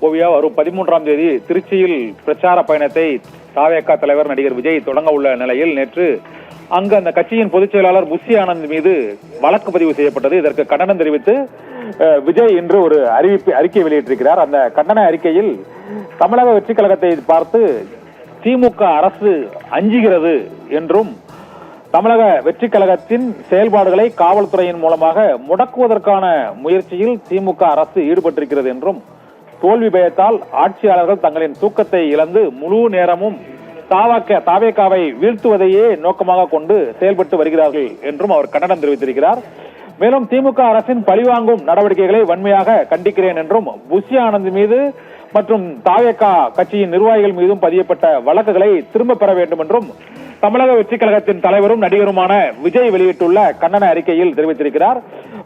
ஓவியா, வரும் 13ஆம் தேதி திருச்சியில் பிரச்சார பயணத்தை தாவேகா தலைவர் நடிகர் விஜய் தொடங்க உள்ள நிலையில் நேற்று அங்கு அந்த கட்சியின் பொதுச் செயலாளர் புஷி ஆனந்த் மீது வழக்கு பதிவு செய்யப்பட்டது. இதற்கு கண்டனம் தெரிவித்து விஜய் இன்று ஒரு அறிக்கை வெளியிட்டிருக்கிறார். அந்த கண்டன அறிக்கையில் தமிழக வெற்றி கழகத்தை பார்த்து திமுக அரசு அஞ்சுகிறது என்றும் தமிழக வெற்றி கழகத்தின் செயல்பாடுகளை காவல்துறையின் மூலமாக முடக்குவதற்கான முயற்சியில் திமுக அரசு ஈடுபட்டிருக்கிறது என்றும், தோல்வி பயத்தால் ஆட்சியாளர்கள் தங்களின் தூக்கத்தை இழந்து முழு நேரமும் தாவேகாவை வீழ்த்துவதையே நோக்கமாக கொண்டு செயல்பட்டு வருகிறார்கள் என்றும் அவர் கண்டனம் தெரிவித்திருக்கிறார். மேலும் திமுக அரசின் பழிவாங்கும் நடவடிக்கைகளை வன்மையாக கண்டிக்கிறேன் என்றும், புஷி ஆனந்த் மீது மற்றும் தாவேகா கட்சியின் நிர்வாகிகள் மீதும் பதியப்பட்ட வழக்குகளை திரும்ப பெற வேண்டும் என்றும் தமிழக வெற்றி கழகத்தின் தலைவரும் நடிகருமான விஜய் வெளியிட்டுள்ள கண்டன அறிக்கையில் தெரிவித்திருக்கிறார்.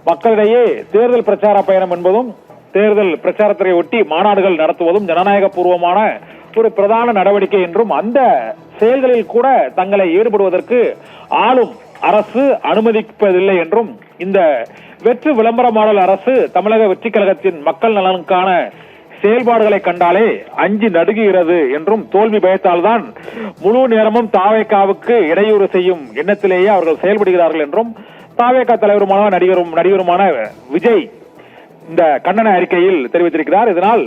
மக்களிடையே தேர்தல் பிரச்சார பயணம் என்பதும் தேர்தல் பிரச்சாரத்தை ஒட்டி மாநாடுகள் நடத்துவதும் ஜனநாயக பூர்வமான ஒரு பிரதான நடவடிக்கை என்றும், அந்த செயல்களில் கூட தங்களை ஈடுபடுவதற்கு ஆளும் அரசு அனுமதிப்பதில்லை என்றும், இந்த வெற்று விளம்பர மாடல் அரசு தமிழக வெற்றி கழகத்தின் மக்கள் நலனுக்கான செயல்பாடுகளை கண்டாலே அஞ்சி நடுங்குகிறது என்றும், தோல்வி பயத்தால் தான் முழு நேரமும் தாவேகாவுக்கு இடையூறு செய்யும் எண்ணத்திலேயே அவர்கள் செயல்படுகிறார்கள் என்றும் தாவேகா தலைவருமான நடிகருமான விஜய் இந்த கண்டன அறிக்கையில் தெரிவித்திருக்கிறார். இதனால்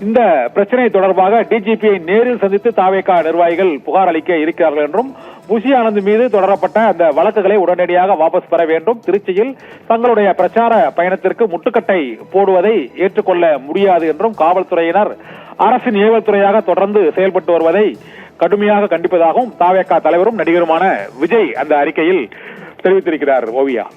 இந்த பிரச்சனை தொடர்பாக டிஜிபியை நேரில் சந்தித்து தாவேகா நிர்வாகிகள் புகார் அளிக்க இருக்கிறார்கள் என்றும், புஷி ஆனந்த் மீது தொடரப்பட்ட அந்த வழக்குகளை உடனடியாக வாபஸ் பெற வேண்டும், திருச்சியில் தங்களுடைய பிரச்சார பயணத்திற்கு முட்டுக்கட்டை போடுவதை ஏற்றுக்கொள்ள முடியாது என்றும், காவல்துறையினர் அரசின் ஏவல் துறையாக தொடர்ந்து செயல்பட்டு வருவதை கடுமையாக கண்டிப்பதாகவும் தாவேகா தலைவரும் நடிகருமான விஜய் அந்த அறிக்கையில் தெரிவித்திருக்கிறார். ஓவியா.